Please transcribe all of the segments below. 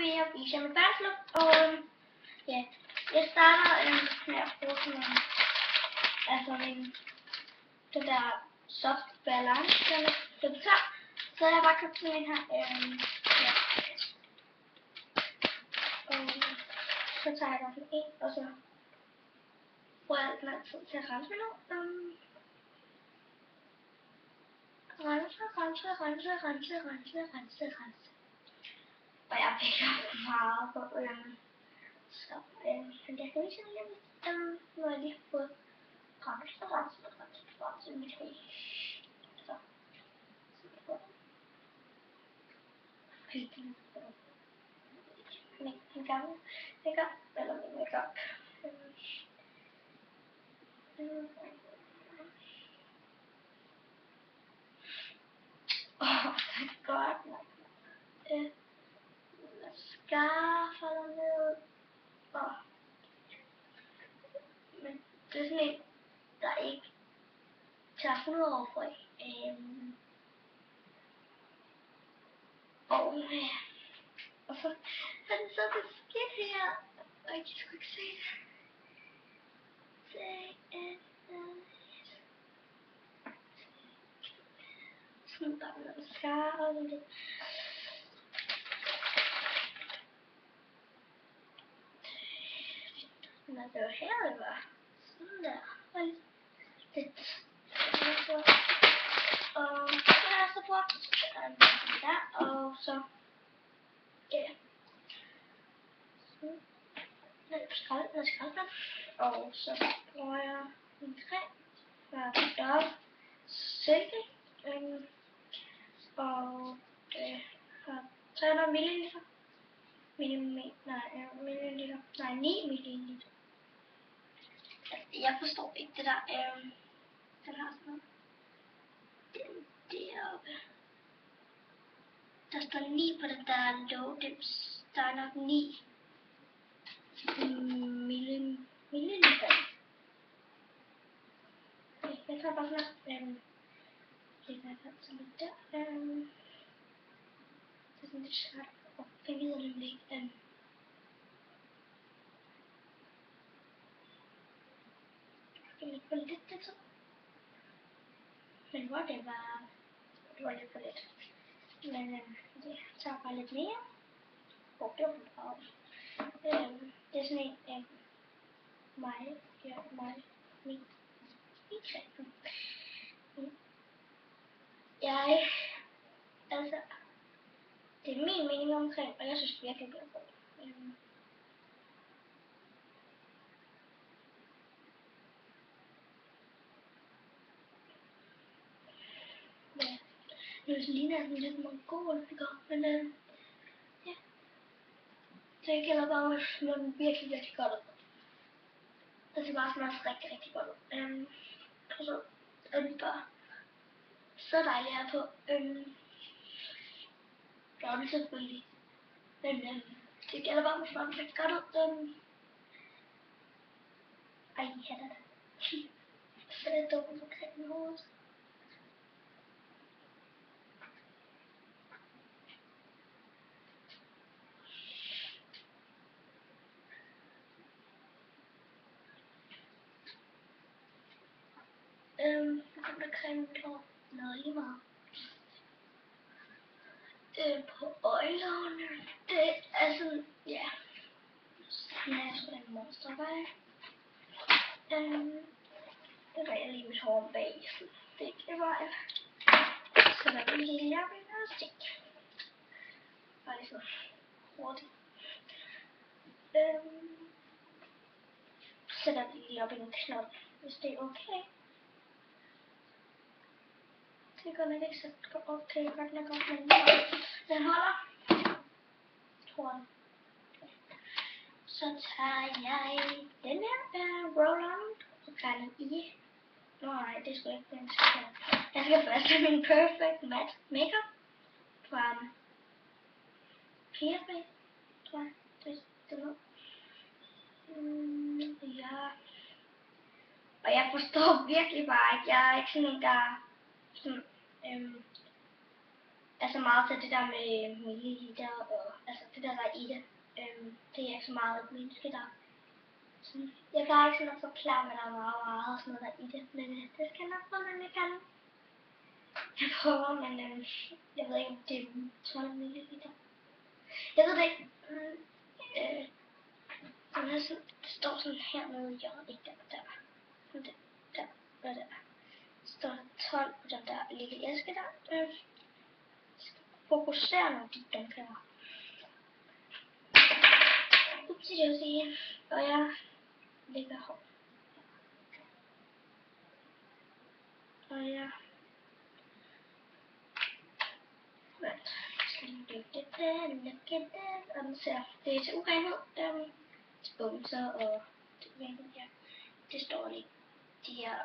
vil jeg vise jer mit værelseslook, og ja, jeg starter med at bruge sådan en, altså den der soft balance, den er lidt tør, så jeg har bare købt sådan en her, ja. Og så tager jeg bare sådan en, og så bruger jeg alt lang tid til at rense mig nu. Rense. Og jeg pikker meget på så men jeg kan vise jer lidt, nu har jeg lige fået rense mit hår. Så pikken på min gamle makeup, eller min makeup. Thank God. Mascara falder ned. Men det er sådan en, der ikke tager 100 år for. Og så har den så det skidt her. Og jeg kan sgu ikke se det. Sådan der med mascara og sådan lidt. Når det var her, det var sådan der. Og lidt. Og så har jeg så brugt der, og så lidt skraldespand. Og så bruger jeg en creme fra Dove Silke, og det har 300 ml. 9 ml. Jeg forstår ikke det der, den har sådan noget. Den deroppe. Der står 9 på den der lågdims. Der er nok 9 milliliter. Okay, jeg tager bare sådan lægger jeg så lidt der. Det er sådan lidt svært at finde ud af det ikke. Lidt for lidt det så. Men hvor det var lidt for lidt. Men jeg tager bare lidt mere. Det var for meget. Det er sådan en min creme. Altså, det er min mening omkring, og jeg synes virkelig, det bliver godt. Ja, nu ligner jeg sådan lidt mongol, men ja. Så jeg gælder bare at smøre den virkelig godt ud. Det skal bare smøre rigtig godt ud. Og så er den bare så dejlig her på. Der er det selvfølgelig. Men det gælder bare at smøre den rigtig godt ud. Ej, jeg hader det. Så er det dumt omkring min hoved. Så kommer der creme på noget lige meget. På øjenlågene. Det er sådan, ja. Sådan er jeg sgu da en monstervej. Det var jeg lige mit hår bag. Det var jeg. Så der vil lige lave en stik. Bare lige så hurtigt. Sætter vi lige op i en knold, hvis det er okay. Det går nok ikke så okay, godt nok op, men den holder. Tror jeg. Så tager jeg den her roll-on og gør den i. Nej, det skulle ikke den skal. Jeg skal først have min Perfect Matte Makeup fra PFB, tror jeg. Det er noget. Ja. Og jeg forstår virkelig bare ikke. Jeg er ikke sådan en, der sådan, altså så meget til det der med milliliter og altså det der er i det. Det er ikke så meget et menneske der. Sådan, jeg plejer ikke sådan at forklare, hvad der er meget og sådan noget der i det, men det skal nok få, når jeg kan. Jeg prøver, men jeg ved ikke, om det er 12 milliliter. Jeg ved det ikke. Det står sådan hernede i hjørnet, ikke der. Sådan der og der. Står der 12 på den der lille æske der. Jeg skal fokusere nogle de dunkere. Upsi det vil sige. Og jeg lægger hård. Og jeg vent. Og den ser, det er til urenhed. Spumser og det her. Det står lige. De her.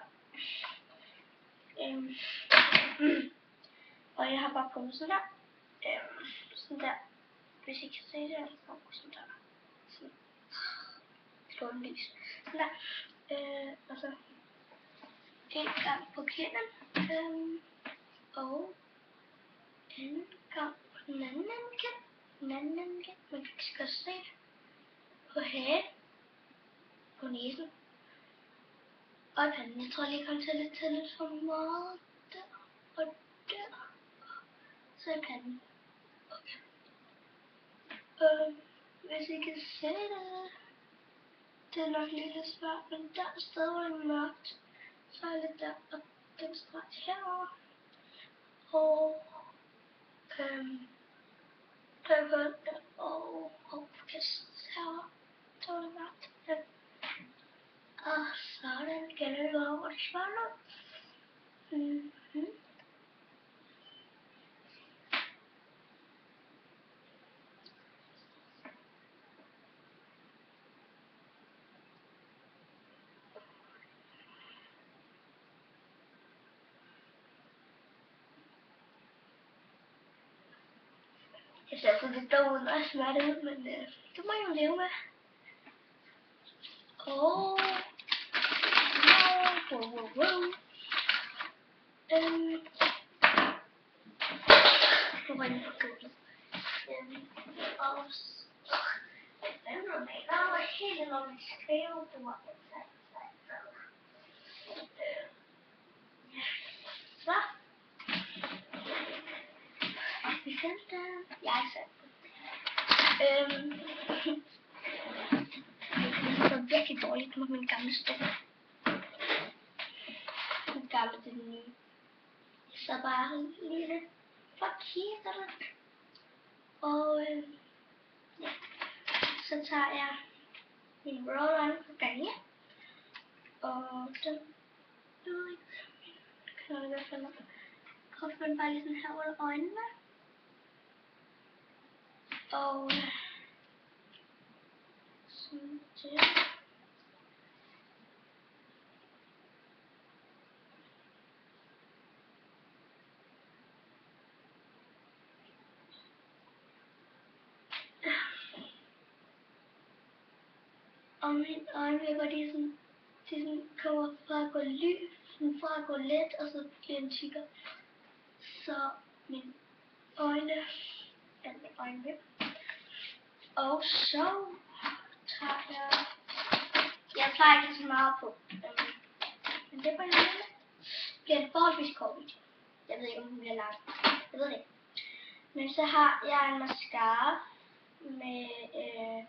Og jeg har bare på sådan der. Sådan der. Hvis I kan se det, så kommer sådan der. Sådan. Slå den lys. Sådan der. Og så en gang på kinden. Og en gang på den anden kind. Man kan se det. På hagen. På næsen. Og i panden. Jeg tror lige, jeg kom til at tage lidt for meget der. Og der. Så i panden. Okay. Hvis I kan se det. Det er nok lidt svært, men der sted hvor det er mørkt. Så er lidt der. Og den streg herovre. Og og kast herovre. Så er det mørkt. Og sådan gælder det over det svaret. Jeg ser altså lidt dog ud, når jeg smører det ud, men det må jeg jo leve med. Wow. Nu var jeg på gulvet. Og der var helt enormt skrevet på mig. Så. Vi sendte den. Jeg sendte den. Det er virkelig dårligt med min gamle stol. Den gamle til den nye. Så bare lige lidt forkert. Og ja. Så tager jeg min roller på gange. Og den ved ikke. Kan jeg i hvert fald koffer den bare lige sådan her under øjnene. Og sådan der. Og mine øjenvipper, de sådan kommer fra at gå lys, sådan fra at gå let, og så bliver den tykkere. Så mine øjne, og så tager jeg plejer ikke så meget på, men det var jeg med. Bliver en forholdsvis kort video. Jeg ved ikke, om den bliver lang. Jeg ved det ikke. Men så har jeg en mascara med,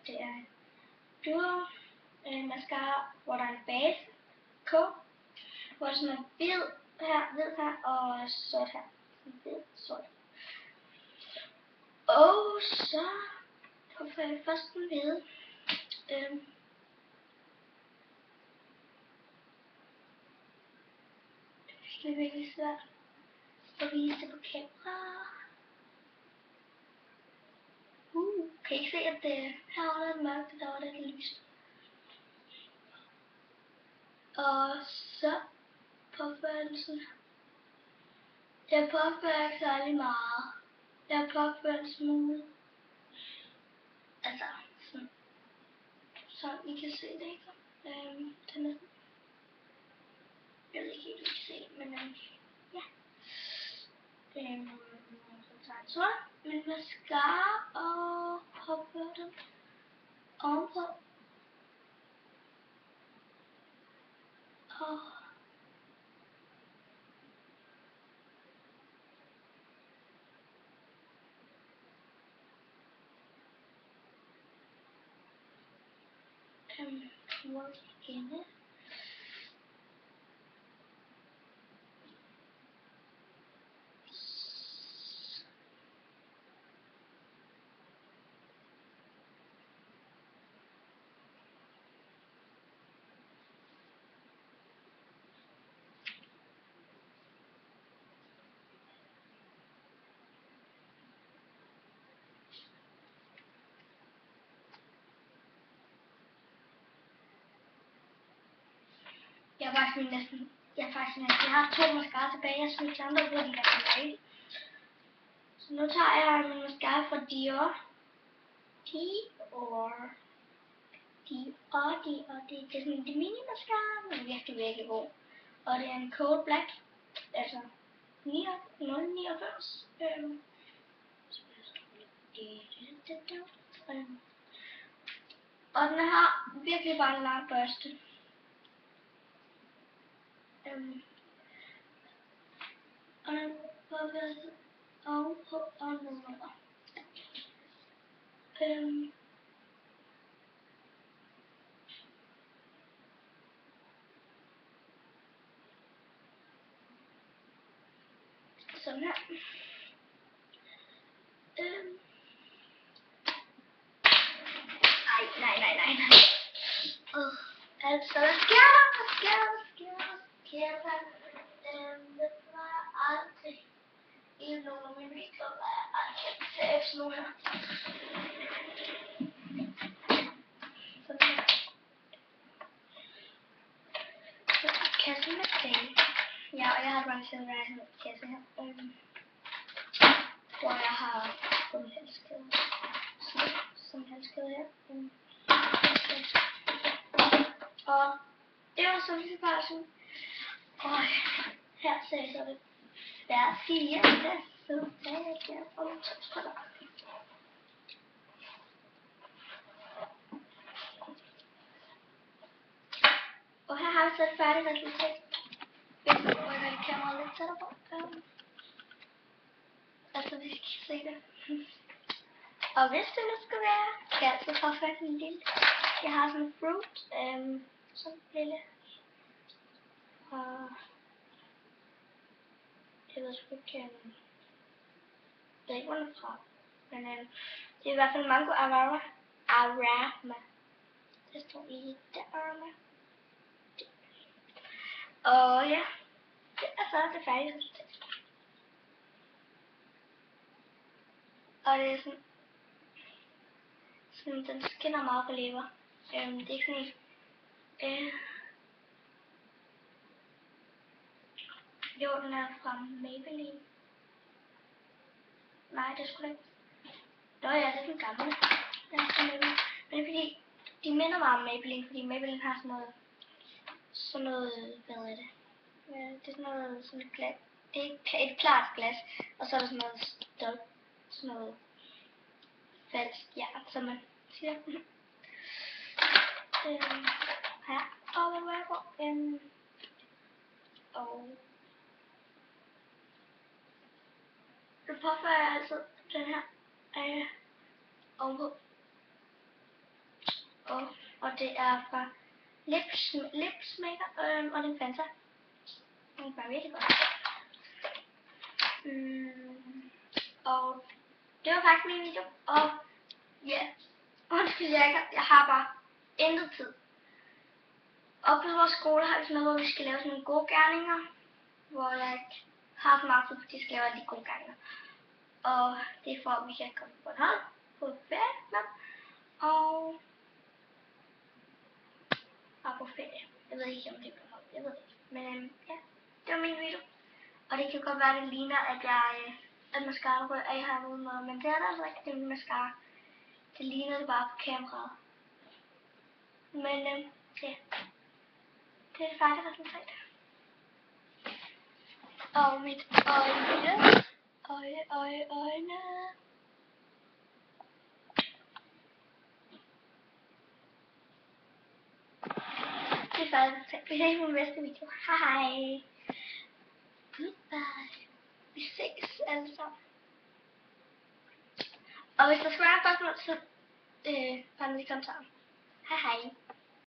det er Duo mascara, hvor der er en base på, hvor der sådan er hvid her, og sort her. Hvid, sort. Og så får jeg først den hvide. Det er virkelig svært at vise det på kamera. Kan I se, at det herovre er mørkt, og derovre er det lyst. Og så påfører jeg den sådan her. Jeg påfører ikke særlig meget. Jeg påfører en smule. Altså, sådan. Så I kan se det, ikke? Den er. Jeg ved ikke helt, om I kan se det, men ja. Så tager Så min mascara og hopper den ovenpå. Og hvor inde. Jeg har 2 mascara tilbage. Jeg synes, de andre bruger de der tilbage. Så nu tager jeg min mascara fra Dior. Dior. Det er sådan en mini mascara, men virkelig, virkelig god. Og det er en Cold Black. Altså 0,99. Og den har virkelig bare en lang børste. Og den ovenpå og nedenunder. Sådan her. Nej. Altså, hvad sker der? Det var aldrig i nogle af mine videoer, der er aldrig saves nu her. Sådan her. Så kasse med ting. Ja, og jeg har arrangeret en kasse her. Hvor jeg har fået halskæde. Sådan en halskæde her. Og det var så lige bare sådan. Og her sagde så det. Der er 4 resultater om 2 sekunder. Og her har vi så et færdigt resultat. Jeg rykker det kameraet lidt tættere på. Altså, vi skal se det. Og hvis det nu skal være, kan jeg altid påføre en lille. Jeg har sådan en fruit, sådan en lille. Og jeg ved sgu ikke, jeg ved ikke, hvor den er fra. Men det er i hvert fald mango arama. Det står i der arama. Og ja, det er så det færdige resultat. Og det er sådan den skinner meget på lever. Det er ikke sådan en. Jo, den er fra Maybelline. Nej, det skulle ikke. Nå ja, det er den gamle. Den er fra Maybelline. Men det er fordi, de minder meget om Maybelline, fordi Maybelline har sådan noget, hvad er det? Det er sådan et glas. Det er et klart glas, og så er der sådan noget stød, sådan noget falsk jern, som man siger. Her, og hvad var jeg på? Og så påfører jeg altså den her ovenpå. Og det er fra Lipsmaker, og den Fanta. Den er bare virkelig godt. Og det var faktisk min video. Og ja, undskyld, jeg har bare intet tid. Og på vores skole har vi sådan noget, hvor vi skal lave sådan nogle gode gerninger. Hvor jeg ikke har så meget tid, fordi jeg skal lave de gode gerninger. Og det er for, at vi kan komme på et hold på ferie. Og på ferie. Jeg ved ikke, om det er på hold. Jeg ved ikke. Men ja, det var min video. Og det kan godt være, at det ligner, at mascara rører af herude med. Men det er der altså ikke, det er min mascara. Det ligner det bare på kameraet. Men ja, det er det færdige resultat. Og mit øje. Øjne. Det var det. Vi ses på næste video. Hej. Goodbye. Vi ses alle sammen. Og hvis der skal være spørgsmål, så bare i kommentaren. Hej hej.